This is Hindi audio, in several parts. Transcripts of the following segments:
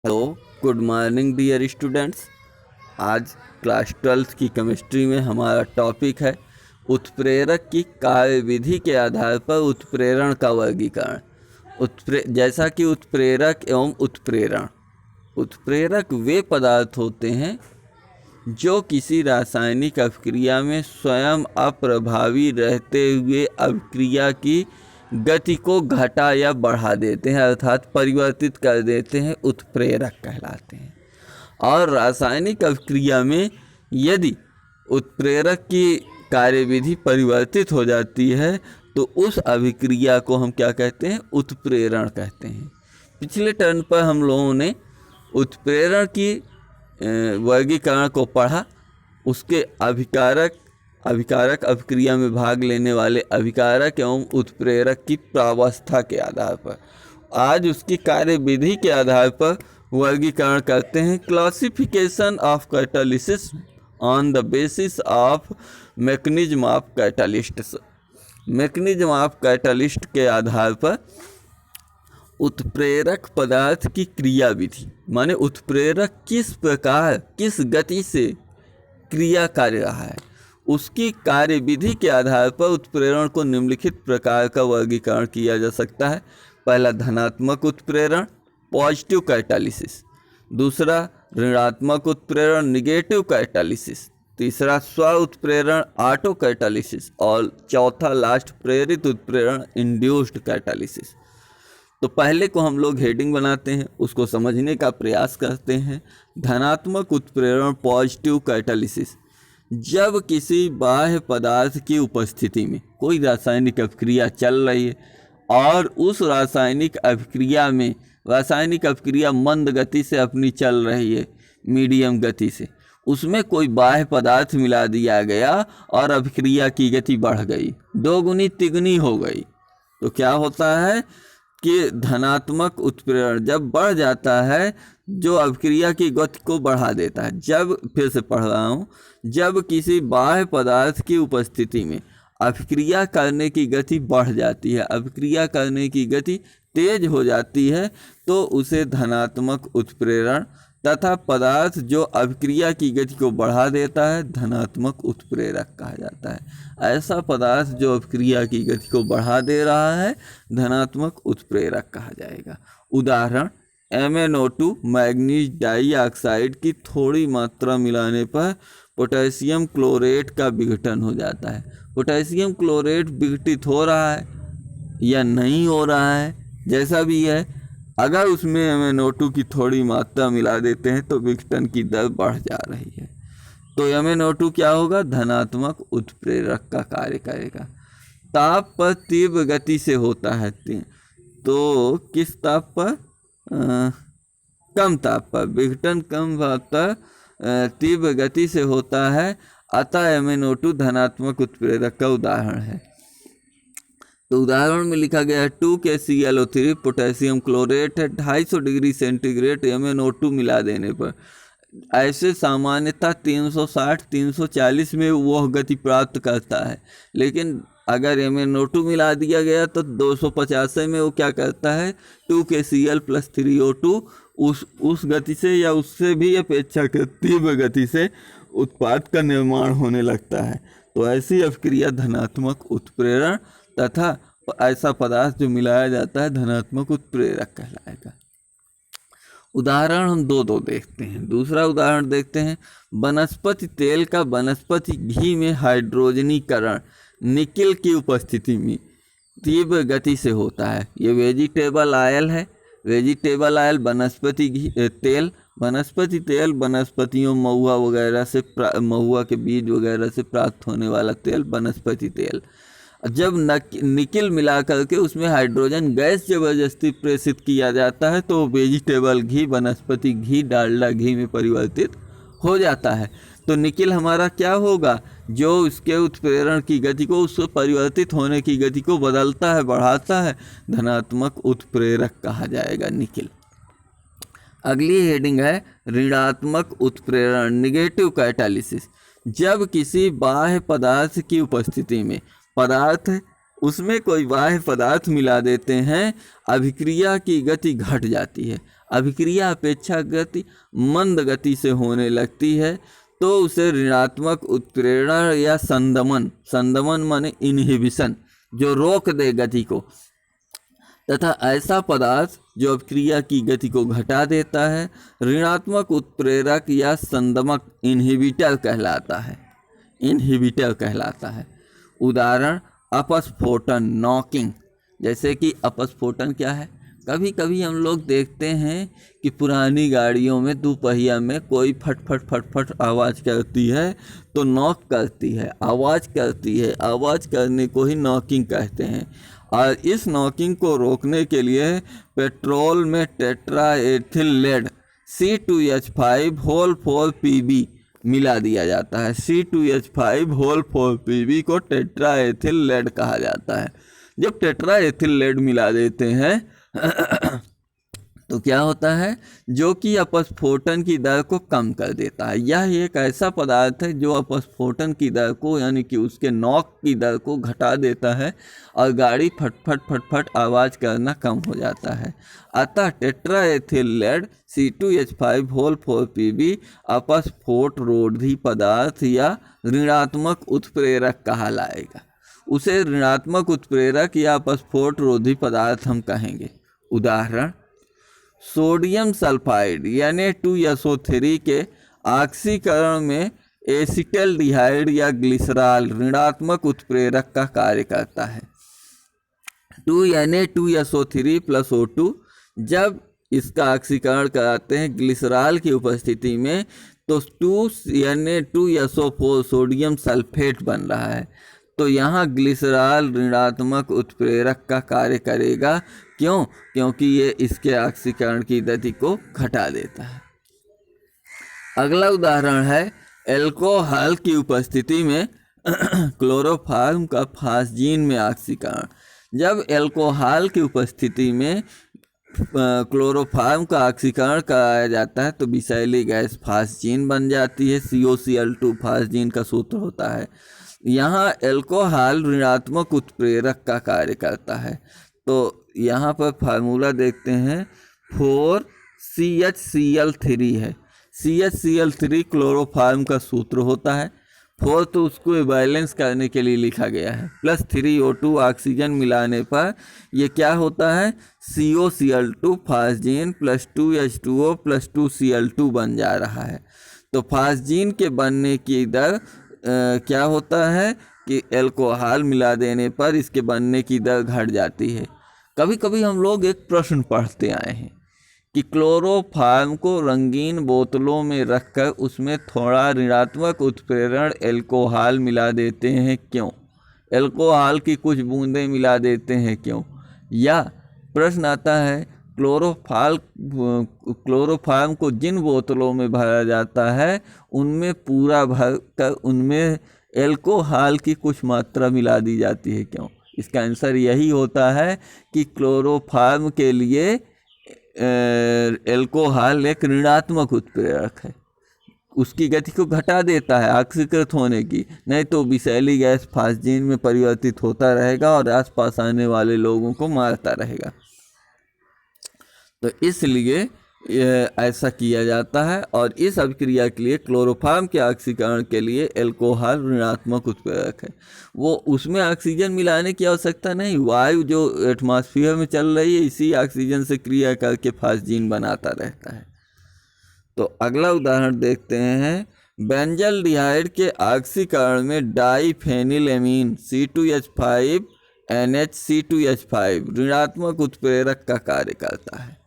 Hello, good morning dear students. आज क्लास 12th की केमिस्ट्री में हमारा टॉपिक है उत्प्रेरक की कार्यविधि के आधार पर उत्प्रेरण का वर्गीकरण। जैसा कि उत्प्रेरक एवं उत्प्रेरण। उत्प्रेरक वे पदार्थ होते हैं जो किसी रासायनिक अभिक्रिया में स्वयं अप्रभावी रहते हुए अभिक्रिया की गति को घटा या बढ़ा देते हैं, अर्थात परिवर्तित कर देते हैं, उत्प्रेरक कहलाते हैं। और रासायनिक अभिक्रिया में यदि उत्प्रेरक की कार्यविधि परिवर्तित हो जाती है तो उस अभिक्रिया को हम क्या कहते हैं? उत्प्रेरण कहते हैं। पिछले टर्न पर हम लोगों ने उत्प्रेरण की वर्गीकरण को पढ़ा, उसके अभिकारक अभिक्रिया में भाग लेने वाले अभिकारक एवं उत्प्रेरक की प्रावस्था के आधार पर। आज उसकी कार्यविधि के आधार पर वर्गीकरण करते हैं। Classification of catalysis on the basis of mechanism of catalyst. Mechanism of catalyst के आधार पर उत्प्रेरक पदार्थ की क्रिया विधि, माने उत्प्रेरक किस प्रकार किस गति से क्रिया कर रहा है, उसकी कार्यविधि के आधार पर उत्प्रेरण को निम्नलिखित प्रकार का वर्गीकरण किया जा सकता है। पहला, धनात्मक उत्प्रेरण, पॉजिटिव कैटालिसिस। दूसरा, ऋणात्मक उत्प्रेरण, निगेटिव कैटालिसिस। तीसरा, स्व उत्प्रेरण, ऑटो कैटालिसिस। और चौथा, लास्ट, प्रेरित उत्प्रेरण, इंड्यूस्ड कैटालिसिस। तो पहले को हम लोग हेडिंग बनाते हैं, उसको समझने का प्रयास करते हैं। धनात्मक उत्प्रेरण, पॉजिटिव कैटालिसिस। जब किसी बाह्य पदार्थ की उपस्थिति में कोई रासायनिक अभिक्रिया चल रही है और उस रासायनिक अभिक्रिया मंद गति से अपनी चल रही है, मीडियम गति से, उसमें कोई बाह्य पदार्थ मिला दिया गया और अभिक्रिया की गति बढ़ गई, दोगुनी तिगुनी हो गई, तो क्या होता है कि धनात्मक उत्प्रेरण जब बढ़ जाता है जो अभिक्रिया की गति को बढ़ा देता है। फिर से पढ़ रहा हूँ, जब किसी बाह्य पदार्थ की उपस्थिति में अभिक्रिया करने की गति बढ़ जाती है, अभिक्रिया करने की गति तेज हो जाती है, तो उसे धनात्मक उत्प्रेरण, तथा पदार्थ जो अभिक्रिया की गति को बढ़ा देता है धनात्मक उत्प्रेरक कहा जाता है। ऐसा पदार्थ जो अभिक्रिया की गति को बढ़ा दे रहा है धनात्मक उत्प्रेरक कहा जाएगा। उदाहरण, MnO2 मैग्नीज डाइऑक्साइड की थोड़ी मात्रा मिलाने पर पोटेशियम क्लोरेट का विघटन हो जाता है। पोटेशियम क्लोरेट विघटित हो रहा है या नहीं हो रहा है, जैसा भी है, अगर उसमें MnO2 की थोड़ी मात्रा मिला देते हैं तो विघटन की दर बढ़ जा रही है, तो MnO2 क्या होगा? धनात्मक उत्प्रेरक का कार्य करेगा। ताप पर तीव्र गति से होता है, तो किस ताप पर? कम ताप पर। विघटन कम ताप पर तीव्र गति से होता है, अतः MnO2 धनात्मक उत्प्रेरक का उदाहरण है। तो उदाहरण में लिखा गया है 2KClO3 पोटेशियम क्लोरेट है, 250 डिग्री सेंटीग्रेड MnO2 मिला देने पर ऐसे सामान्यतः 360-340 में वह गति प्राप्त करता है, लेकिन अगर MnO2 मिला दिया गया तो 250 में वो क्या करता है? 2KCl + 3O2 उस गति से या उससे भी अपेक्षाकृत तीव्र गति से उत्पाद का निर्माण होने लगता है। तो ऐसी अभिक्रिया धनात्मक उत्प्रेरण तथा ऐसा पदार्थ जो मिलाया जाता है धनात्मक उत्प्रेरक कहलाएगा। उदाहरण हम दो देखते हैं। दूसरा उदाहरण देखते हैं, वनस्पति तेल का वनस्पति घी में हाइड्रोजनीकरण निकिल की उपस्थिति में तीव्र गति से होता है। ये वेजिटेबल ऑयल है। वेजिटेबल ऑयल वनस्पति तेल वनस्पतियों महुआ के बीज वगैरह से प्राप्त होने वाला तेल वनस्पति तेल। जब निकिल मिला करके उसमें हाइड्रोजन गैस जबरदस्ती प्रेषित किया जाता है तो वेजिटेबल घी वनस्पति घी डालडा घी में परिवर्तित हो जाता है। तो निकिल हमारा क्या होगा? जो उसके उत्प्रेरण की गति को, उस परिवर्तित होने की गति को बदलता है, बढ़ाता है, धनात्मक उत्प्रेरक कहा जाएगा निकिल। अगली हेडिंग है ऋणात्मक उत्प्रेरण, निगेटिव कैटालिसिस। जब किसी बाह्य पदार्थ की उपस्थिति में पदार्थ है, उसमें कोई बाह्य पदार्थ मिला देते हैं, अभिक्रिया की गति घट जाती है, अभिक्रिया अपेक्षाकृत मंद गति से होने लगती है तो उसे ऋणात्मक उत्प्रेरण या संदमन माने इनहिबिशन, जो रोक दे गति को, तथा ऐसा पदार्थ जो अभिक्रिया की गति को घटा देता है ऋणात्मक उत्प्रेरक या संदमक इनहिबिटर कहलाता है। उदाहरण अपस्फोटन, नॉकिंग। जैसे कि अपस्फोटन क्या है? कभी कभी हम लोग देखते हैं कि पुरानी गाड़ियों में दोपहिया में कोई फट फट फट फट आवाज़ करती है तो नॉक करती है, आवाज़ करती है, आवाज़ करने को ही नॉकिंग कहते हैं। और इस नॉकिंग को रोकने के लिए पेट्रोल में टेट्राएथिल लेड C2H5 मिला दिया जाता है। C2H5 को टेट्राएथिल लेड कहा जाता है। जब टेट्राएथिल लेड मिला देते हैं तो क्या होता है, जो कि अपस्फोटन की दर को कम कर देता है। यह एक ऐसा पदार्थ है जो अपस्फोटन की दर को यानी कि उसके नॉक की दर को घटा देता है और गाड़ी फट फट आवाज़ करना कम हो जाता है। अतः टेट्राएथिल लेड C2H5 अपस्फोट रोधी पदार्थ या ऋणात्मक उत्प्रेरक कहलाएगा। उसे ऋणात्मक उत्प्रेरक या अपस्फोट रोधी पदार्थ हम कहेंगे। उदाहरण सोडियम सल्फाइड Na2SO3 के ऑक्सीकरण में एसिटल्डिहाइड या ग्लिसरॉल ऋणात्मक उत्प्रेरक का कार्य करता है। 2Na2SO3 + O2 जब इसका ऑक्सीकरण कराते हैं ग्लिसरॉल की उपस्थिति में तो 2Na2SO4 सोडियम सल्फेट बन रहा है। तो यहाँ ग्लिसरॉल ऋणात्मक उत्प्रेरक का कार्य करेगा। क्यों? क्योंकि ये इसके ऑक्सीकरण की गति को घटा देता है। अगला उदाहरण है एल्कोहल की उपस्थिति में क्लोरोफॉर्म का फास्जीन में ऑक्सीकरण। जब एल्कोहल की उपस्थिति में क्लोरोफॉर्म का ऑक्सीकरण कराया जाता है तो विषैली गैस फास्जीन बन जाती है। COCl2 फास्जीन का सूत्र होता है। यहाँ एल्कोहल ऋणात्मक उत्प्रेरक का कार्य करता है। तो यहाँ पर फार्मूला देखते हैं 4CHCl3 है। CHCl3 क्लोरोफॉर्म का सूत्र होता है। 4 तो उसको बैलेंस करने के लिए लिखा गया है, +3O2 ऑक्सीजन मिलाने पर ये क्या होता है COCl2 फास्जीन +2H2O +2Cl2 बन जा रहा है। तो फास्जीन के बनने की दर क्या होता है कि एल्कोहल मिला देने पर इसके बनने की दर घट जाती है। कभी कभी हम लोग एक प्रश्न पढ़ते आए हैं कि क्लोरोफॉर्म को रंगीन बोतलों में रखकर उसमें थोड़ा ऋणात्मक उत्प्रेरण एल्कोहल मिला देते हैं क्यों? एल्कोहल की कुछ बूंदें मिला देते हैं क्यों? या प्रश्न आता है क्लोरोफॉर्म को जिन बोतलों में भरा जाता है उनमें पूरा भर कर उनमें एल्कोहल की कुछ मात्रा मिला दी जाती है क्यों? इसका आंसर यही होता है कि क्लोरोफॉर्म के लिए एल्कोहल एक ऋणात्मक उत्प्रेरक है, उसकी गति को घटा देता है ऑक्सीकृत होने की, नहीं तो विषैली गैस फास्जीन में परिवर्तित होता रहेगा और आसपास आने वाले लोगों को मारता रहेगा। तो इसलिए ऐसा किया जाता है और इस अभिक्रिया के लिए क्लोरोफॉर्म के ऑक्सीकरण के लिए एल्कोहल ऋणात्मक उत्प्रेरक है। वो उसमें ऑक्सीजन मिलाने की आवश्यकता नहीं, वायु जो एटमॉस्फेयर में चल रही है इसी ऑक्सीजन से क्रिया करके फास्जीन बनाता रहता है। तो अगला उदाहरण देखते हैं बेंजल्डिहाइड के ऑक्सीकरण में डाइफेनिलएमीन C2H5NH ऋणात्मक उत्प्रेरक का कार्य करता है।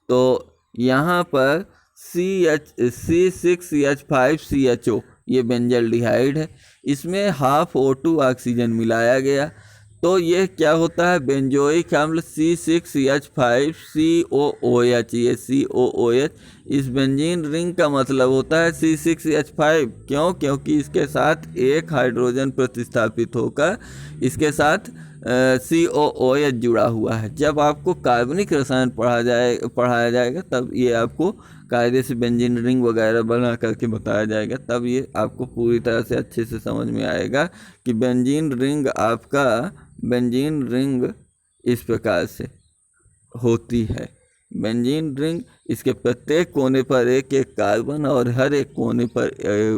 तो यहाँ पर C6H5CHO ये बेंजल्डिहाइड है, इसमें ½ O2 ऑक्सीजन मिलाया गया तो ये क्या होता है बेंजोइक अम्ल C6H5COOH। ये COOH इस बेंजीन रिंग का मतलब होता है C6H5। क्यों? क्योंकि इसके साथ एक हाइड्रोजन प्रतिस्थापित होकर इसके साथ COOH जुड़ा हुआ है। जब आपको कार्बनिक रसायन पढ़ाया जाएगा तब ये आपको कायदे से बेंजीन रिंग वगैरह बना करके बताया जाएगा, तब ये आपको पूरी तरह से अच्छे से समझ में आएगा कि बेंजीन रिंग इस प्रकार से होती है। बेंजीन रिंग, इसके प्रत्येक कोने पर एक एक कार्बन और हर एक कोने पर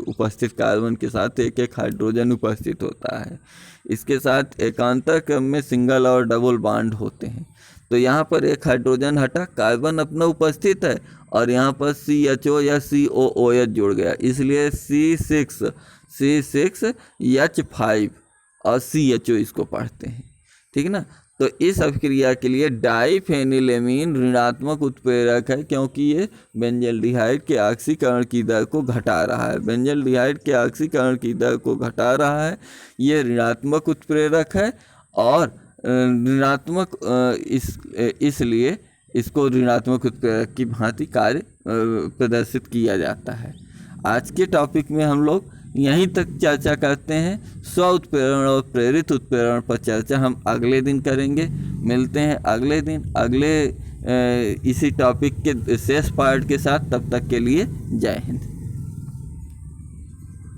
उपस्थित कार्बन के साथ एक एक हाइड्रोजन उपस्थित होता है। इसके साथ एकांतर क्रम में सिंगल और डबल बॉन्ड होते हैं। तो यहाँ पर एक हाइड्रोजन हटा, कार्बन अपना उपस्थित है और यहाँ पर CHO या COOH जुड़ गया, इसलिए C6H5 और CHO इसको पढ़ते हैं। ठीक है ना। तो इस अभिक्रिया के लिए डाइफेनिलेमीन ऋणात्मक उत्प्रेरक है, क्योंकि ये बेंजल्डिहाइड के ऑक्सीकरण की दर को घटा रहा है। बेंजल्डिहाइड के ऑक्सीकरण की दर को घटा रहा है, ये ऋणात्मक उत्प्रेरक है और ऋणात्मक इसलिए इसको ऋणात्मक उत्प्रेरक की भांति कार्य प्रदर्शित किया जाता है। आज के टॉपिक में हम लोग यहीं तक चर्चा करते हैं। स्व उत्प्रेरण और प्रेरित उत्प्रेरण पर चर्चा हम अगले दिन करेंगे। मिलते हैं अगले दिन अगले इसी टॉपिक के शेष पार्ट के साथ। तब तक के लिए जय हिंद।